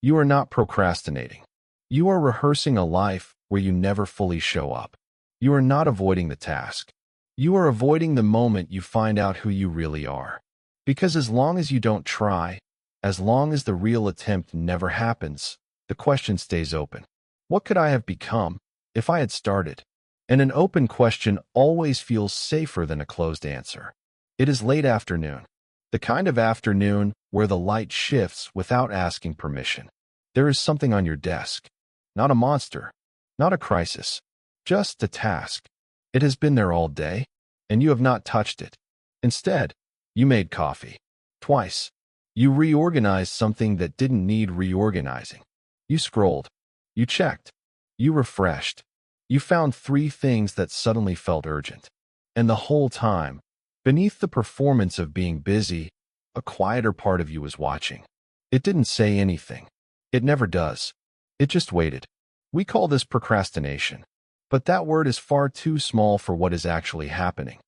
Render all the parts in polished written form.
You are not procrastinating. You are rehearsing a life where you never fully show up. You are not avoiding the task. You are avoiding the moment you find out who you really are. Because as long as you don't try, as long as the real attempt never happens, the question stays open. What could I have become if I had started? And an open question always feels safer than a closed answer. It is late afternoon, the kind of afternoon where the light shifts without asking permission. There is something on your desk, not a monster, not a crisis, just a task. It has been there all day, and you have not touched it. Instead, you made coffee. Twice. You reorganized something that didn't need reorganizing. You scrolled. You checked. You refreshed. You found 3 things that suddenly felt urgent. And the whole time, beneath the performance of being busy, a quieter part of you was watching. It didn't say anything. It never does. It just waited. We call this procrastination. But that word is far too small for what is actually happening.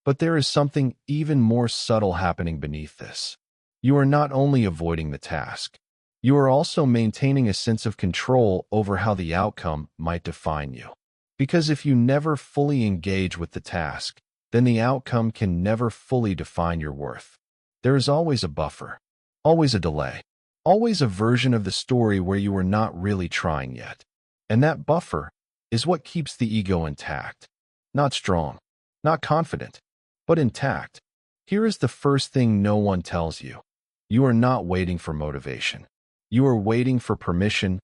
But there is something even more subtle happening beneath this. You are not only avoiding the task, you are also maintaining a sense of control over how the outcome might define you. Because if you never fully engage with the task, then the outcome can never fully define your worth. There is always a buffer, always a delay, always a version of the story where you are not really trying yet. And that buffer is what keeps the ego intact. Not strong, not confident, but intact. Here is the first thing no one tells you. You are not waiting for motivation. You are waiting for permission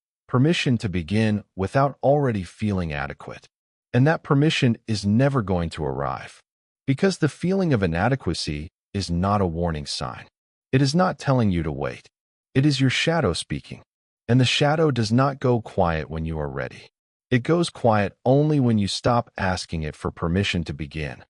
to begin without already feeling adequate. And that permission is never going to arrive. Because the feeling of inadequacy is not a warning sign. It is not telling you to wait. It is your shadow speaking. And the shadow does not go quiet when you are ready. It goes quiet only when you stop asking it for permission to begin.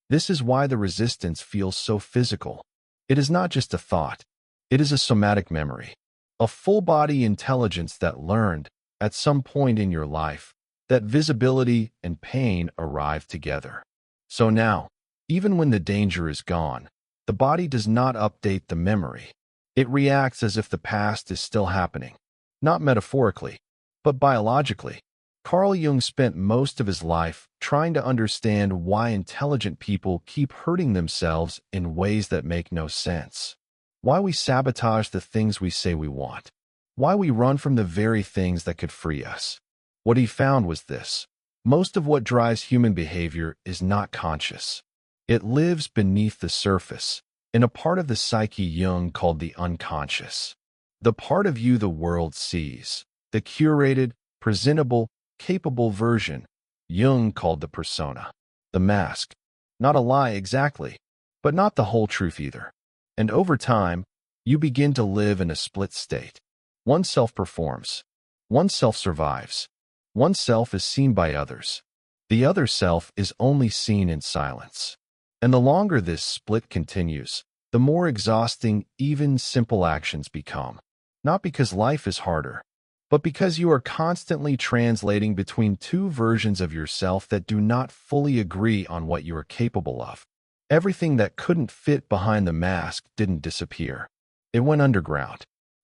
This is why the resistance feels so physical. It is not just a thought. It is a somatic memory, a full-body intelligence that learned, at some point in your life, that visibility and pain arrive together. So now, even when the danger is gone, the body does not update the memory. It reacts as if the past is still happening, not metaphorically, but biologically. Carl Jung spent most of his life trying to understand why intelligent people keep hurting themselves in ways that make no sense. Why we sabotage the things we say we want. Why we run from the very things that could free us. What he found was this. Most of what drives human behavior is not conscious. It lives beneath the surface, in a part of the psyche Jung called the unconscious. The part of you the world sees. The curated, presentable, capable version Jung called the persona. The mask. Not a lie exactly, but not the whole truth either. And over time, you begin to live in a split state. One self performs. One self survives. One self is seen by others. The other self is only seen in silence. And the longer this split continues, the more exhausting even simple actions become. Not because life is harder, but because you are constantly translating between 2 versions of yourself that do not fully agree on what you are capable of. Everything that couldn't fit behind the mask didn't disappear. It went underground,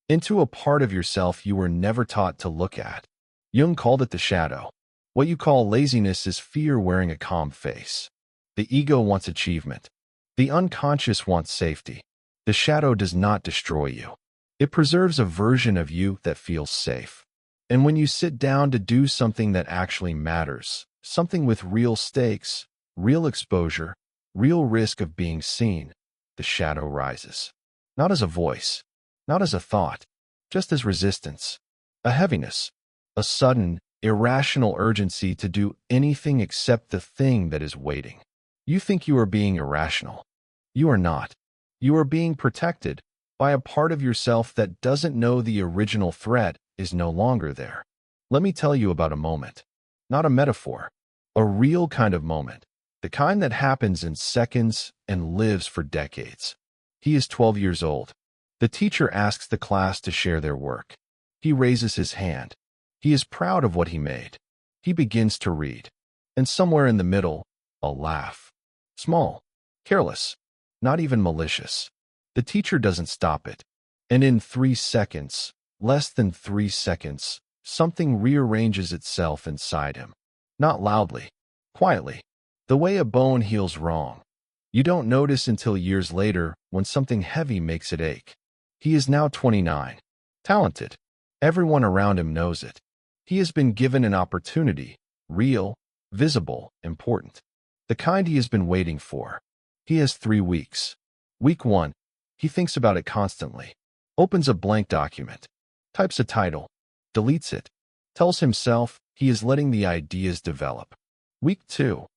into a part of yourself you were never taught to look at. Jung called it the shadow. What you call laziness is fear wearing a calm face. The ego wants achievement. The unconscious wants safety. The shadow does not destroy you. It preserves a version of you that feels safe. And when you sit down to do something that actually matters, something with real stakes, real exposure, real risk of being seen, the shadow rises. Not as a voice, not as a thought, just as resistance, a heaviness, a sudden, irrational urgency to do anything except the thing that is waiting. You think you are being irrational. You are not. You are being protected by a part of yourself that doesn't know the original threat is no longer there. Let me tell you about a moment. Not a metaphor. A real kind of moment. The kind that happens in seconds and lives for decades. He is 12 years old. The teacher asks the class to share their work. He raises his hand. He is proud of what he made. He begins to read. And somewhere in the middle, a laugh. Small, careless, not even malicious. The teacher doesn't stop it. And in 3 seconds, Less than 3 seconds, something rearranges itself inside him. Not loudly, quietly. The way a bone heals wrong. You don't notice until years later when something heavy makes it ache. He is now 29. Talented. Everyone around him knows it. He has been given an opportunity, real, visible, important. The kind he has been waiting for. He has 3 weeks. Week 1. He thinks about it constantly. Opens a blank document. Types a title. Deletes it. Tells himself he is letting the ideas develop. Week 2.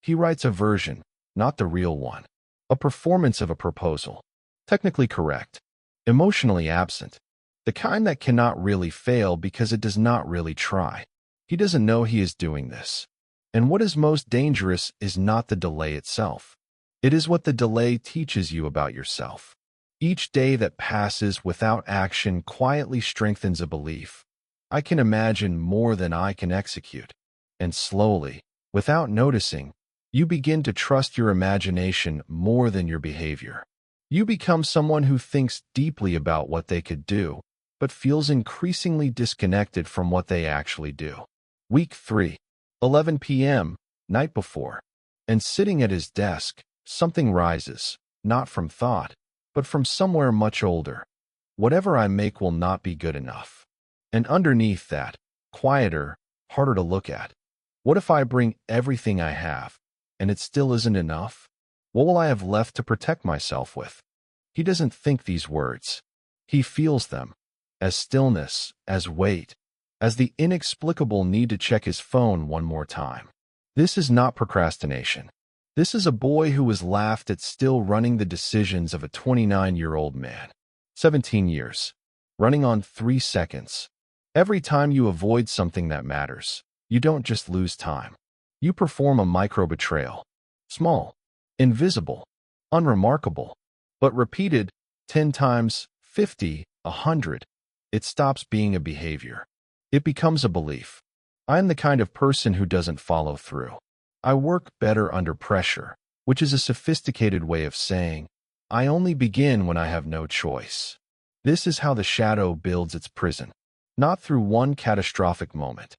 He writes a version, not the real one. A performance of a proposal. Technically correct. Emotionally absent. The kind that cannot really fail because it does not really try. He doesn't know he is doing this. And what is most dangerous is not the delay itself. It is what the delay teaches you about yourself. Each day that passes without action quietly strengthens a belief. I can imagine more than I can execute. And slowly, without noticing, you begin to trust your imagination more than your behavior. You become someone who thinks deeply about what they could do, but feels increasingly disconnected from what they actually do. Week 3, 11 p.m., night before. And sitting at his desk, something rises, not from thought, but from somewhere much older. Whatever I make will not be good enough. And underneath that, quieter, harder to look at. What if I bring everything I have, and it still isn't enough? What will I have left to protect myself with? He doesn't think these words. He feels them. As stillness, as weight, as the inexplicable need to check his phone one more time. This is not procrastination. This is a boy who was laughed at still running the decisions of a 29-year-old man. 17 years. Running on 3 seconds. Every time you avoid something that matters, you don't just lose time. You perform a micro-betrayal. Small, invisible, unremarkable, but repeated 10 times, 50, 100. It stops being a behavior. It becomes a belief. I am the kind of person who doesn't follow through. I work better under pressure, which is a sophisticated way of saying, I only begin when I have no choice. This is how the shadow builds its prison. Not through one catastrophic moment.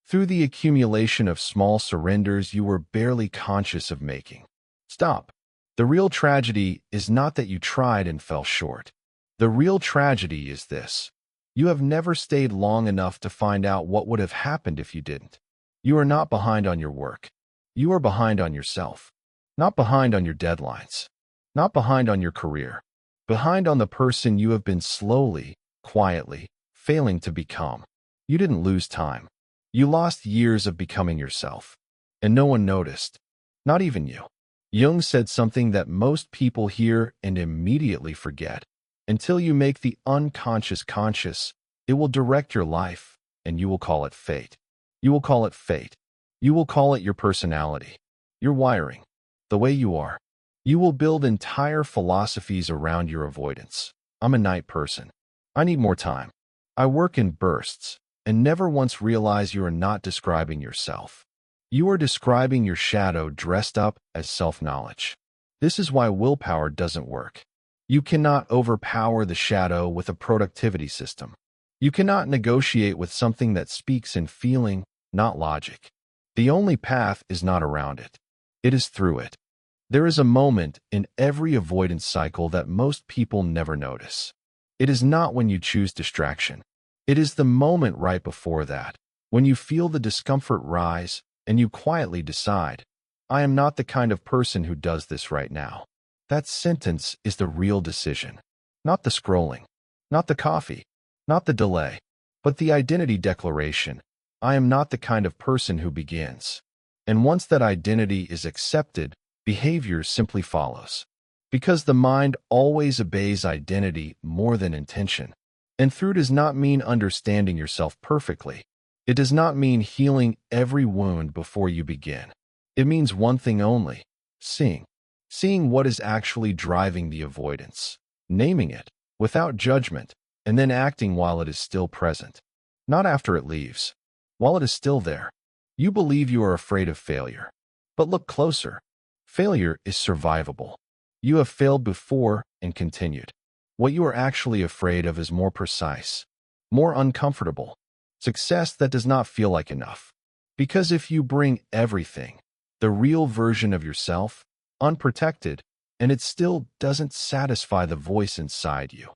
Through the accumulation of small surrenders you were barely conscious of making. Stop. The real tragedy is not that you tried and fell short. The real tragedy is this. You have never stayed long enough to find out what would have happened if you didn't. You are not behind on your work. You are behind on yourself. Not behind on your deadlines. Not behind on your career. Behind on the person you have been slowly, quietly, failing to become. You didn't lose time. You lost years of becoming yourself. And no one noticed. Not even you. Jung said something that most people hear and immediately forget. Until you make the unconscious conscious, it will direct your life, and you will call it fate. You will call it fate. You will call it your personality, your wiring, the way you are. You will build entire philosophies around your avoidance. I'm a night person. I need more time. I work in bursts, and never once realize you are not describing yourself. You are describing your shadow dressed up as self-knowledge. This is why willpower doesn't work. You cannot overpower the shadow with a productivity system. You cannot negotiate with something that speaks in feeling, not logic. The only path is not around it. It is through it. There is a moment in every avoidance cycle that most people never notice. It is not when you choose distraction. It is the moment right before that, when you feel the discomfort rise and you quietly decide, I am not the kind of person who does this right now. That sentence is the real decision. Not the scrolling, not the coffee, not the delay, but the identity declaration. I am not the kind of person who begins. And once that identity is accepted, behavior simply follows. Because the mind always obeys identity more than intention. And through does not mean understanding yourself perfectly. It does not mean healing every wound before you begin. It means one thing only, seeing. Seeing what is actually driving the avoidance, naming it, without judgment, and then acting while it is still present. Not after it leaves. While it is still there. You believe you are afraid of failure. But look closer. Failure is survivable. You have failed before and continued. What you are actually afraid of is more precise. more uncomfortable. Success that does not feel like enough. Because if you bring everything, the real version of yourself, unprotected, and it still doesn't satisfy the voice inside you,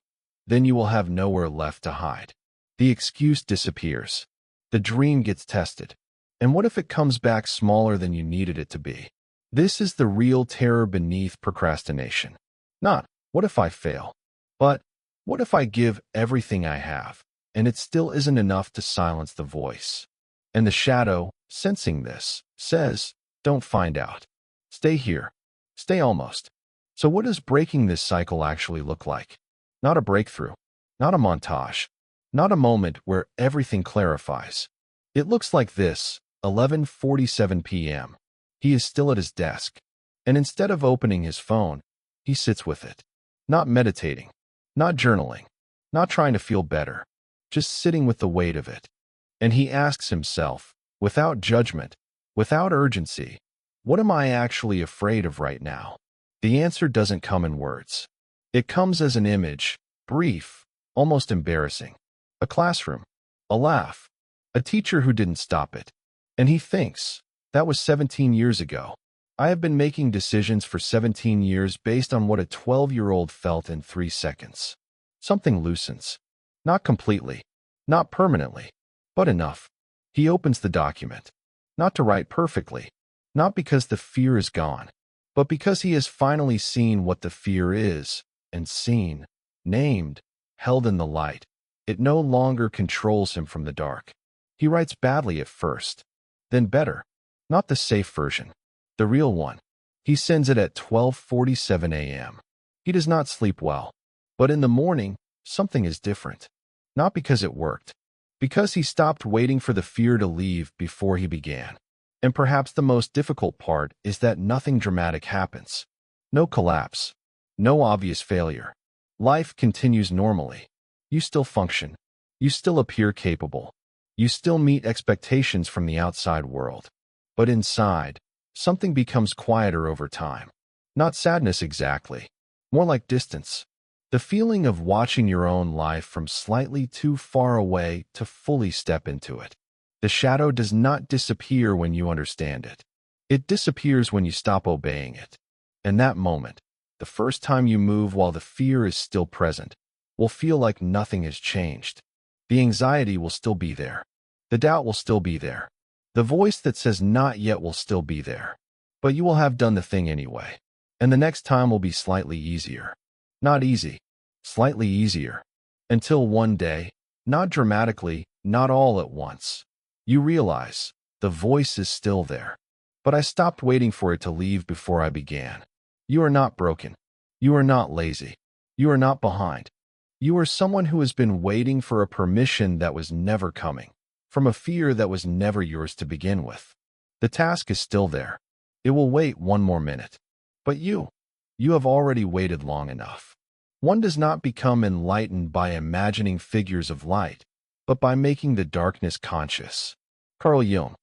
then you will have nowhere left to hide. The excuse disappears. The dream gets tested. And what if it comes back smaller than you needed it to be? This is the real terror beneath procrastination. Not, what if I fail? But, what if I give everything I have, and it still isn't enough to silence the voice? And the shadow, sensing this, says, don't find out. Stay here. Stay almost. So what does breaking this cycle actually look like? Not a breakthrough. Not a montage. Not a moment where everything clarifies. It looks like this, 11:47 p.m. He is still at his desk. And instead of opening his phone, he sits with it. Not meditating. Not journaling. Not trying to feel better. Just sitting with the weight of it. And he asks himself, without judgment, without urgency, what am I actually afraid of right now? The answer doesn't come in words. It comes as an image, brief, almost embarrassing. A classroom, a laugh, a teacher who didn't stop it. And he thinks, that was 17 years ago. I have been making decisions for 17 years based on what a 12-year-old felt in 3 seconds. Something loosens. Not completely, not permanently, but enough. He opens the document. Not to write perfectly, not because the fear is gone, but because he has finally seen what the fear is, and seen, named, held in the light. It no longer controls him from the dark. He writes badly at first, then better. Not the safe version, the real one. He sends it at 12:47 a.m. He does not sleep well, but in the morning, something is different. Not because it worked, because he stopped waiting for the fear to leave before he began. And perhaps the most difficult part is that nothing dramatic happens. No collapse. No obvious failure. Life continues normally. You still function. You still appear capable. You still meet expectations from the outside world. But inside, something becomes quieter over time. Not sadness exactly. More like distance. The feeling of watching your own life from slightly too far away to fully step into it. The shadow does not disappear when you understand it. It disappears when you stop obeying it. In that moment, the first time you move while the fear is still present, will feel like nothing has changed. The anxiety will still be there. The doubt will still be there. The voice that says not yet will still be there. But you will have done the thing anyway. And the next time will be slightly easier. Not easy. Slightly easier. Until one day, not dramatically, not all at once, you realize, the voice is still there. But I stopped waiting for it to leave before I began. You are not broken. You are not lazy. You are not behind. You are someone who has been waiting for a permission that was never coming, from a fear that was never yours to begin with. The task is still there. It will wait one more minute. But you have already waited long enough. One does not become enlightened by imagining figures of light, but by making the darkness conscious. Carl Jung.